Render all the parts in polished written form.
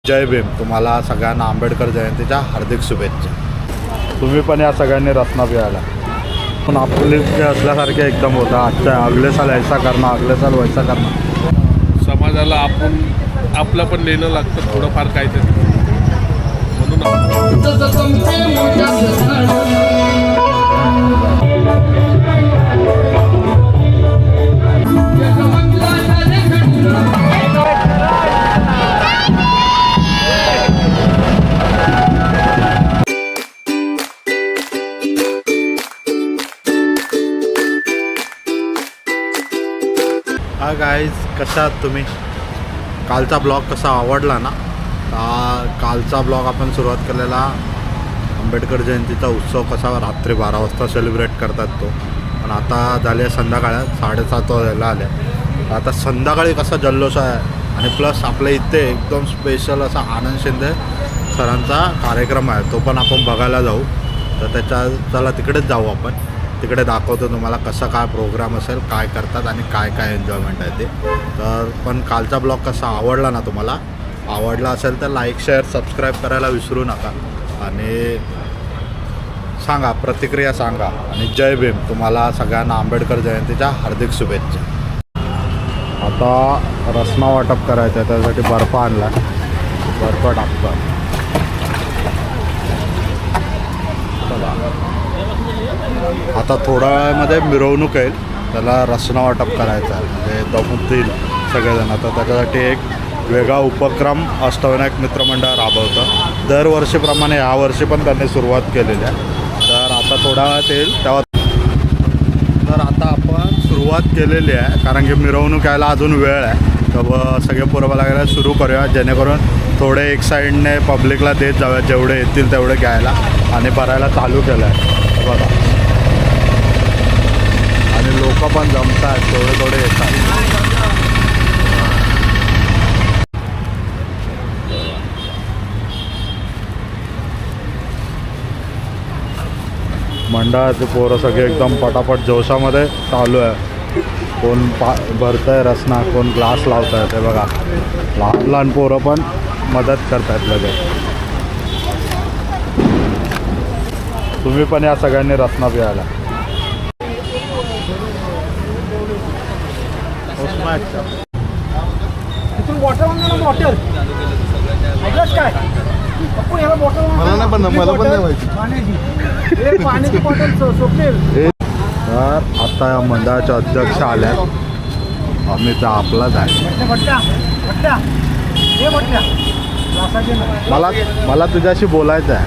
जय भीम. तुम्हाला सगळ्यांना आंबेडकर जयंतीच्या हार्दिक शुभेच्छा. तुम्ही पण या सगळ्यांनी रत्ना प्यायला पण आपले असल्यासारखे एकदम होता. आजच्या अगले साल ऐसा करणार, अगले साल वैसा करणार. समाजाला आपण आपलं पण लिहिलं लागतं थोडंफार काहीतरी हा गाईज, कशा आहात तुम्ही? कालचा ब्लॉग कसा आवडला ना? कालचा ब्लॉग आपण सुरुवात केलेला आंबेडकर जयंतीचा उत्सव कसा रात्री 12 वाजता सेलिब्रेट करतात तो. पण आता झाले संध्याकाळ 7:30 वाजायला आले. आता संध्याकाळी कसा जल्लोष आहे आणि प्लस आपल्या इथे एकदम स्पेशल असा आनंद शिंदे सरांचा कार्यक्रम आहे, तो पण आपण बघायला जाऊ. तर चला तिकडेच जाऊ आपण. तिकडे दाखवतो तुम्हाला कसा काय प्रोग्राम असेल, काय करतात आणि काय काय एन्जॉयमेंट आहे ते. तर पण कालचा ब्लॉग कसा आवडला ना तुम्हाला? आवडला असेल तर लाईक, शेअर, सबस्क्राईब करायला विसरू नका आणि सांगा, प्रतिक्रिया सांगा. आणि जय भीम. तुम्हाला सगळ्यांना आंबेडकर जयंतीच्या हार्दिक शुभेच्छा. आता रसना वाटप करायचं आहे, त्यासाठी बर्फ आणला, बर्फ टाकतो. आता थोड्या वेळामध्ये मिरवणूक येईल, त्याला रसना वाटप करायचं आहे, म्हणजे दमतील सगळेजण. आता त्याच्यासाठी एक वेगळा उपक्रम अष्टविनायक मित्रमंडळ राबवतं दरवर्षीप्रमाणे. यावर्षी पण त्यांनी सुरुवात केलेली आहे. तर आता थोड्या वेळात येईल तेव्हा. तर आता आपण सुरुवात केलेली आहे, कारण की मिरवणूक यायला अजून वेळ आहे. तर सगळे पोरं लागायला सुरू करूया, जेणेकरून थोडे एक साईडने पब्लिकला देत जाऊया, जेवढे येतील तेवढे घ्यायला. आणि भरायला चालू केलं आहे बघा. आणि लोक पण जमतात, थोडे थोडे येतात. मंडळाचे पोरं सगळे एकदम पटापट जोशामध्ये चालू आहे. कोण भरतंय रसना, कोण ग्लास लावत आहे, ते बघा. लहान लहान पोरं पण मदत करतात लगेच. तुम्ही पण या सगळ्यांनी रत्ना प्यायला. तर आता या मंडळाचे अध्यक्ष आल्या. आम्ही तर आपलाच आहे. मला तुझ्याशी बोलायचं आहे.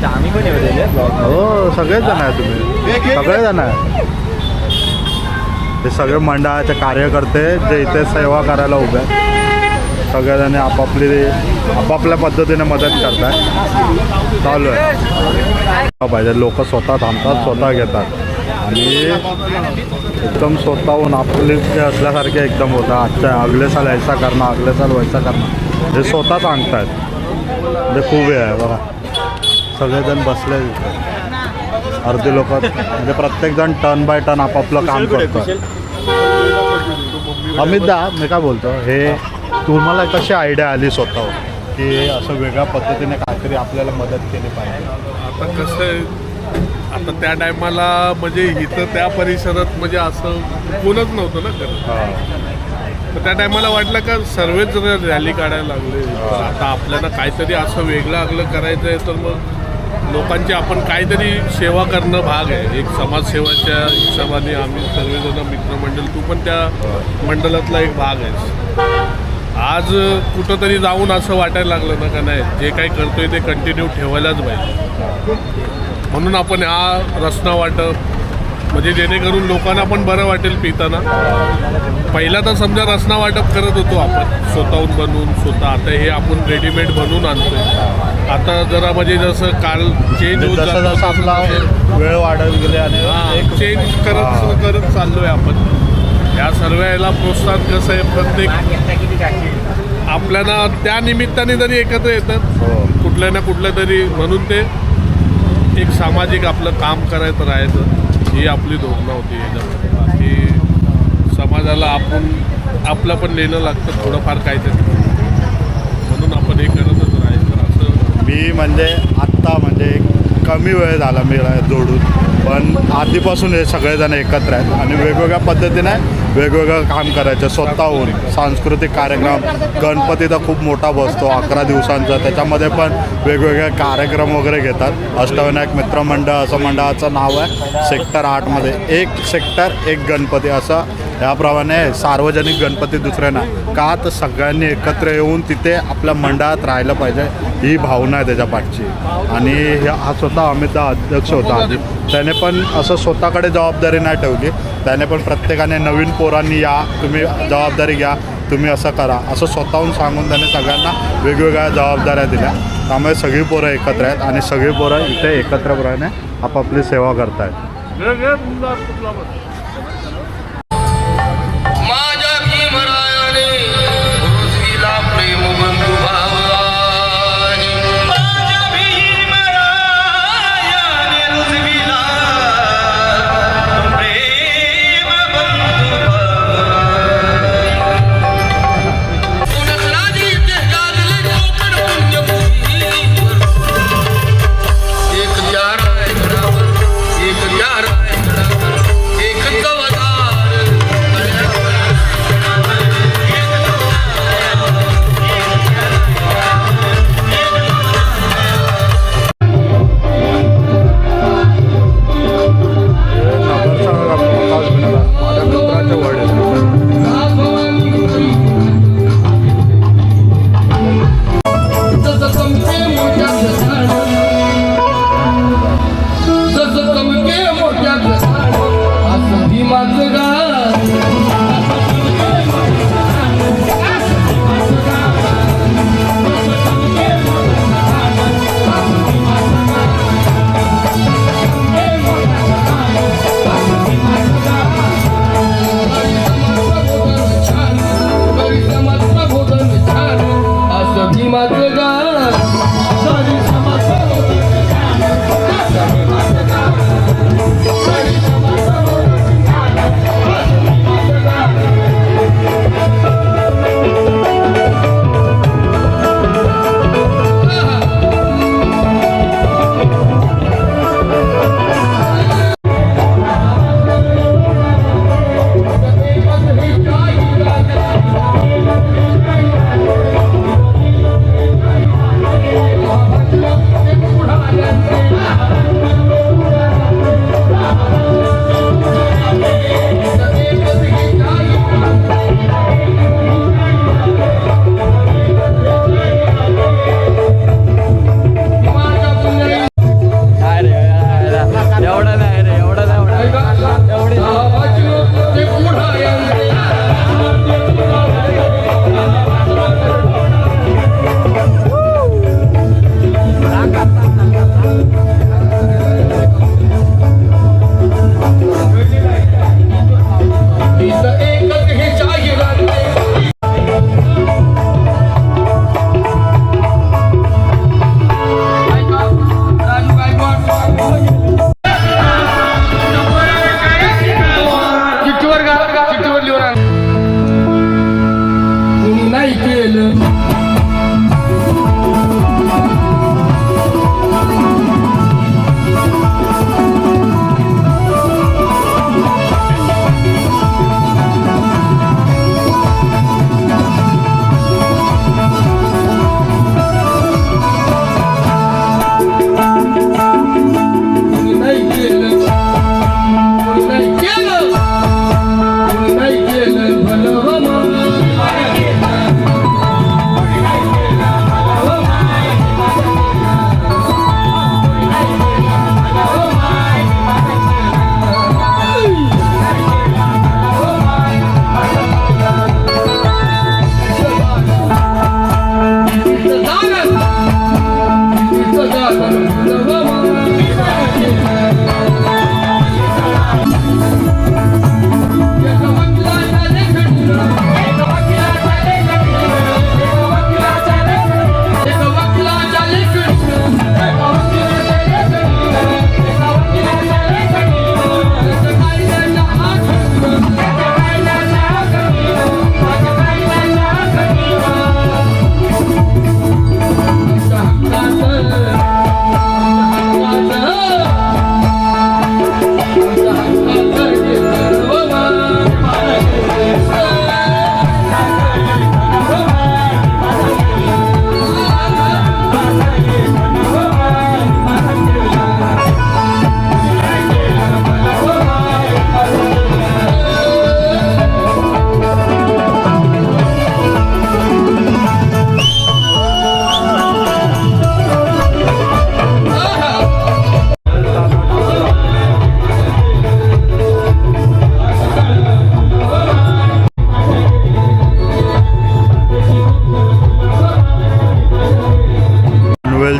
आम्ही पण हो, सगळेच जण आहे. तुम्ही सगळेजण आहे. ते सगळे मंडळाचे कार्यकर्ते जे इथे सेवा करायला उभे आहेत. सगळेजण आपापल्या पद्धतीने मदत करतात. चालू आहे पाहिजे. लोक स्वतः थांबतात, स्वतः घेतात आणि एकदम स्वतःहून आपले असल्यासारखे एकदम होतं. आजच्या अगले साल ऐसा करणार, अगले साल वैसा करणार, हे स्वतः सांगतात. म्हणजे खूप आहे बघा. सगळेजण बसले, अर्धी लोक म्हणजे प्रत्येकजण टर्न बाय टर्न आपापलं काम करतं. अमित दा, मी काय बोलतो, हे तुम्हाला कशी आयडिया आली स्वतःहून की असं वेगळ्या पद्धतीने काहीतरी आपल्याला मदत केली पाहिजे? आता कसं आहे, आता त्या टायमाला म्हणजे इथं त्या परिसरात म्हणजे असं कोणच नव्हतं ना करत. तर त्या टायमाला वाटलं का सर्वच जर रॅली काढायला लागले, तर आता आपल्याला काहीतरी असं वेगळं आगलं करायचं आहे. तर मग लोकांची आपण काहीतरी सेवा करणं भाग आहे. एक समाजसेवाच्या हिशोबाने आम्ही सर्वजण मित्रमंडळ, तू पण त्या मंडळातला एक भाग आहे. आज कुठंतरी जाऊन असं वाटायला लागलं ना का नाही, जे काही करतोय ते कंटिन्यू ठेवायलाच पाहिजे. म्हणून आपण हा रसना वाटप, म्हणजे जेणेकरून लोकांना पण बरं वाटेल पिताना. पहिला तर समजा रसना वाटप करत होतो आपण स्वतःहून बनवून स्वतः. आता हे आपण रेडीमेड बनवून आणतोय. आता जरा म्हणजे जसं काल चेंज होत जसं आपला वेळ वाढत गेले आणि चेंज करत चाललो आहे आपण. या सर्व याला प्रोत्साहन कसं आहे, प्रत्येक आपल्याला त्या निमित्ताने जरी एकत्र येतात कुठल्या ना कुठल्या तरी, म्हणून ते एक सामाजिक आपलं काम करायचं राहायचं, ही आपली धोरणं होती याच्यामध्ये. बाकी समाजाला आपलं पण देणं लागतं थोडंफार काहीतरी, म्हणून आपण हे करतच राहायचं असं. मी म्हणजे आत्ता म्हणजे कमी वेळ झाला मी जोडून, पण आधीपासून हे सगळेजण एकत्र आहेत आणि वेगवेगळ्या पद्धतीने वेगवेगळं काम करायचं स्वतःहून. सांस्कृतिक कार्यक्रम, गणपती तर खूप मोठा बसतो 11 दिवसांचा, त्याच्यामध्ये पण वेगवेगळे कार्यक्रम वगैरे घेतात. अष्टविनायक मित्रमंडळ असं मंडळाचं नाव आहे. सेक्टर 8मध्ये एक सेक्टर एक गणपती असं याप्रमाणे सार्वजनिक गणपती दुसरे नाही का, तर सगळ्यांनी एकत्र येऊन तिथे आपल्या मंडळात राहिलं पाहिजे ही भावना आहे त्याच्या पाठची. आणि हा स्वतः अमितदा अध्यक्ष होता आधी, त्याने पण असं स्वतःकडे जबाबदारी नाही ठेवली. त्याने पण प्रत्येकाने नवीन पोरांनी या, तुम्ही जबाबदारी घ्या, तुम्ही असं करा असं स्वतःहून सांगून त्याने सगळ्यांना वेगवेगळ्या जबाबदाऱ्या दिल्या. त्यामुळे सगळी पोरं एकत्र आहेत आणि सगळी पोरं इथे एकत्रपणे आपापली सेवा करत आहेत.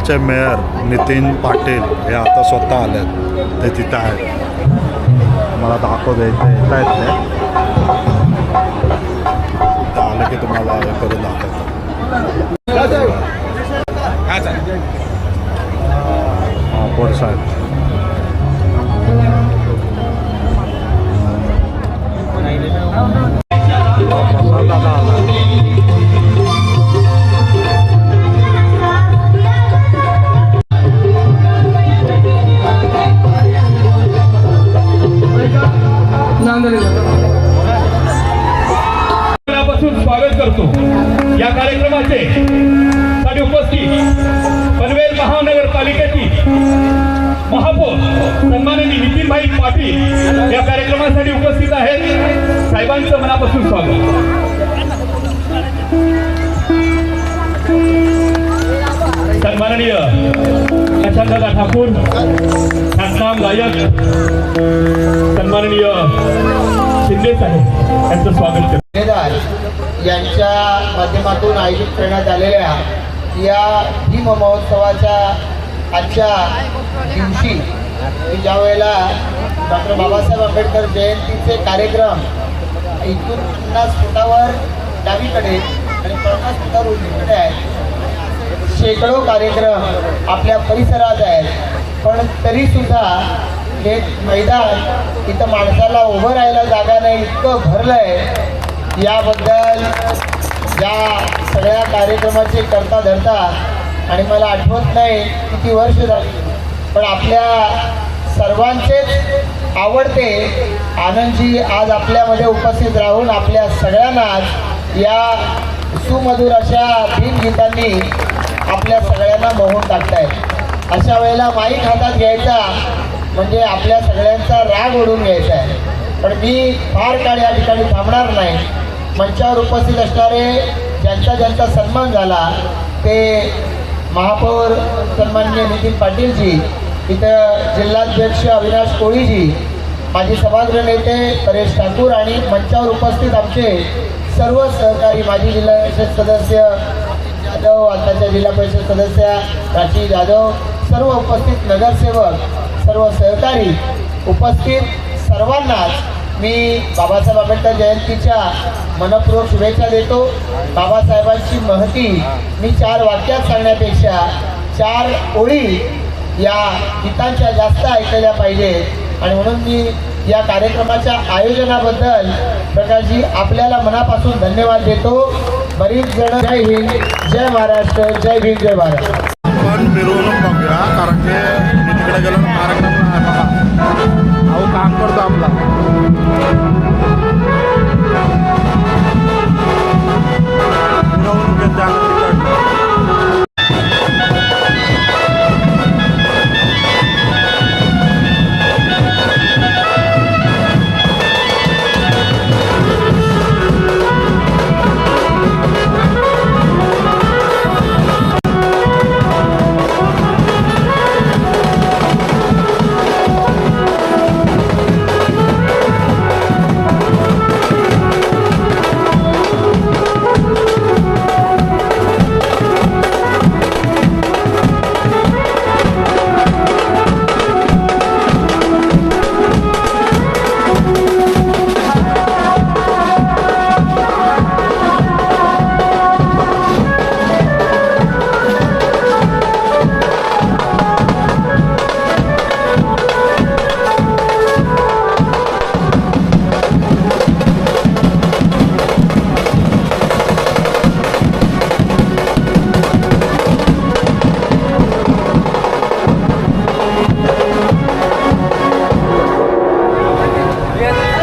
सातारचे मेयर नितीन पाटील हे आता स्वतः आलेत, ते तिथं आहेत. मला दाखवतो इथे येत आहेत ते. इथं आलं की तुम्हाला हे करून दाखवतो. महापौर साहेब प्रसाद दादा आला. पासून स्वागत करतो. या कार्यक्रमाचे साठी उपस्थित पनवेल महानगरपालिकेची महापौर सन्माननीय नितीनभाई पाटील या कार्यक्रमासाठी उपस्थित आहेत. साहेबांचं मनापासून स्वागत. सन्माननीय प्रशांतदा ठाकूर ख्यातनाम गायक सन्माननीय शिंदे साहेब यांचं स्वागत करतो. यांच्या माध्यमातून आयोजित करण्यात आलेल्या या भीम महोत्सवाच्या आजच्या दिवशी मी ज्या वेळेला डॉक्टर बाबासाहेब आंबेडकर जयंतीचे कार्यक्रम इथून 50 फुटावर डावीकडे आणि 50 फुटावर उजवीकडे आहेत, शेकडो कार्यक्रम आपल्या परिसरात आहेत, पण तरीसुद्धा हे मैदान इथं माणसाला उभं राहायला जागा नाही इतकं भरलं आहे. याबद्दल या सगळ्या कार्यक्रमाचे करता धरता आणि मला आठवत नाही किती वर्ष झाली, पण आपल्या सर्वांचेच आवडते आनंदजी आज आपल्यामध्ये उपस्थित राहून आपल्या सगळ्यांनाच या सुमधुर अशा भीमगीतांनी आपल्या सगळ्यांना मोहून टाकतायत. अशा वेळेला माईक हातात घ्यायचा म्हणजे आपल्या सगळ्यांचा राग ओढून घ्यायचा आहे. पण मी फार काळ या ठिकाणी थांबणार नाही. मंचावर उपस्थित असणारे ज्यांचा सन्मान झाला ते महापौर सन्माननीय नितीन पाटीलजी, इथं जिल्हाध्यक्ष अविनाश कोळीजी, माजी सभागृह नेते परेश ठाकूर आणि मंचावर उपस्थित आमचे सर्व सहकारी माजी जिल्हा परिषद सदस्य जाधव, आताच्या जिल्हा परिषद सदस्या प्राची जाधव, सर्व उपस्थित नगरसेवक, सर्व सहकारी उपस्थित सर्वांनाच मी बाबासाहेब आंबेडकर जयंतीच्या मनपूर्वक शुभेच्छा देतो. बाबासाहेबांची महती मी 4 वाक्यात सांगण्यापेक्षा 4 ओळी या गीतांच्या जास्त ऐकल्या पाहिजेत आणि म्हणून मी या कार्यक्रमाच्या आयोजनाबद्दल प्रकाशजी आपल्याला मनापासून धन्यवाद देतो. बरीच जण जय हिंद, जय महाराष्ट्र, जय भीम, जय भारत. पण मिरवणूक बघूया, कारण की मी तिकडे गेलो ना कार्यक्रम आहे बघा, अहो काम करतो आपला. मिरवणूक येते आता तिकडनं.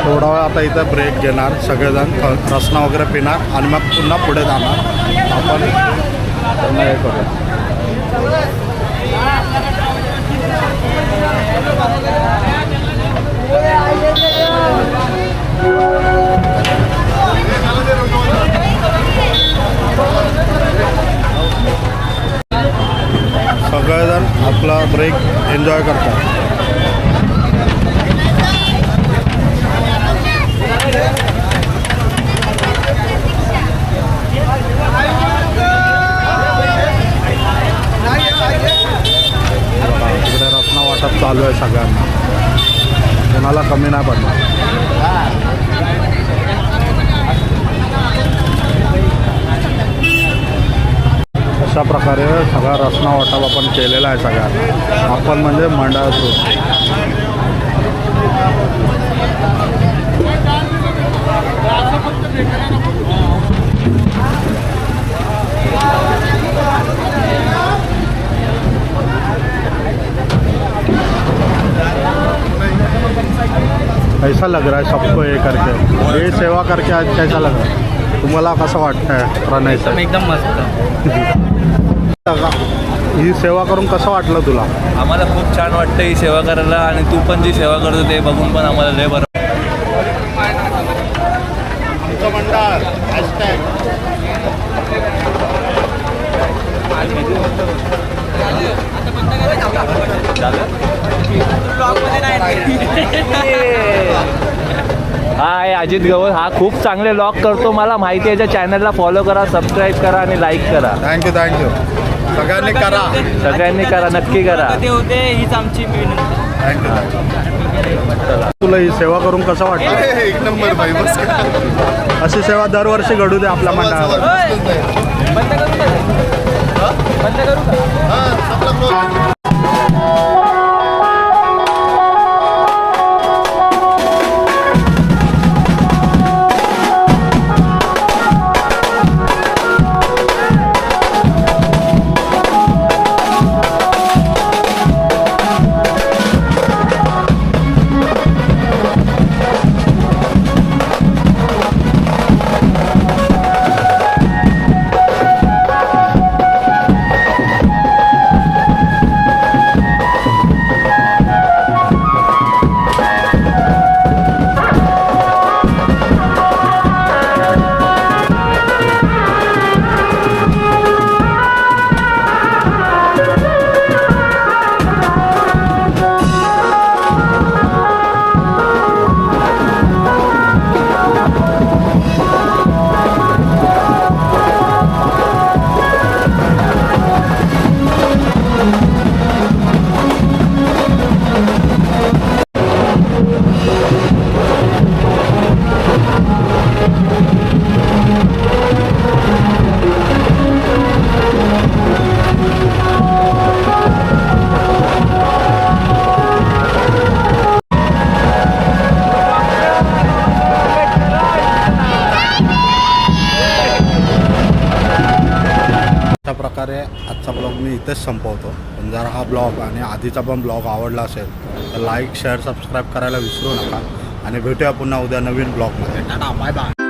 थोडा वेळ आता इथं ब्रेक घेणार, सगळेजण रसना वगैरे पिणार आणि मग पुन्हा पुढे जाणार. आपण त्यांना हे करूया. सगळेजण आपला ब्रेक एन्जॉय करतात. नाही कमी नाही पडणार. अशा प्रकारे सगळा रसना वाटप आपण केलेला आहे सगळ्यांना. आपण म्हणजे मंडळ थ्रू. कैसा लग रहा है सबको ये करके, ये सेवा करके आज कैसा लग रहा है तुम्हाला? कसं वाटतंय प्रणय सर? एकदम मस्त. ही सेवा करून कसं वाटलं तुला? आम्हाला खूप छान वाटतं ही सेवा करायला आणि तू पण जी सेवा करतो ते बघून पण आम्हाला लय बरं. आमचं मंडळ हा आहे अजित गवळ. हा खूप चांगले व्लॉग करतो, मला माहिती आहे. याच्या चॅनलला फॉलो करा, सबस्क्राईब करा आणि लाईक करा. थँक्यू सगळ्यांनी करा, सगळ्यांनी करा, नक्की करा. हीच आमची थँक्यू. तुला ही सेवा करून कसं वाटतं? एक नंबर भाई, बस अशी सेवा दरवर्षी घडू दे आपल्या मंडळावर. बंद करू का? अशा प्रकारे आजचा ब्लॉग मी इथेच संपवतो. पण जर हा ब्लॉग आणि आधीचा पण ब्लॉग आवडला असेल तर लाईक शेअर सबस्क्राईब करायला विसरू नका. आणि भेटूया पुन्हा उद्या नवीन ब्लॉगमध्ये. Ta-ta bye bye.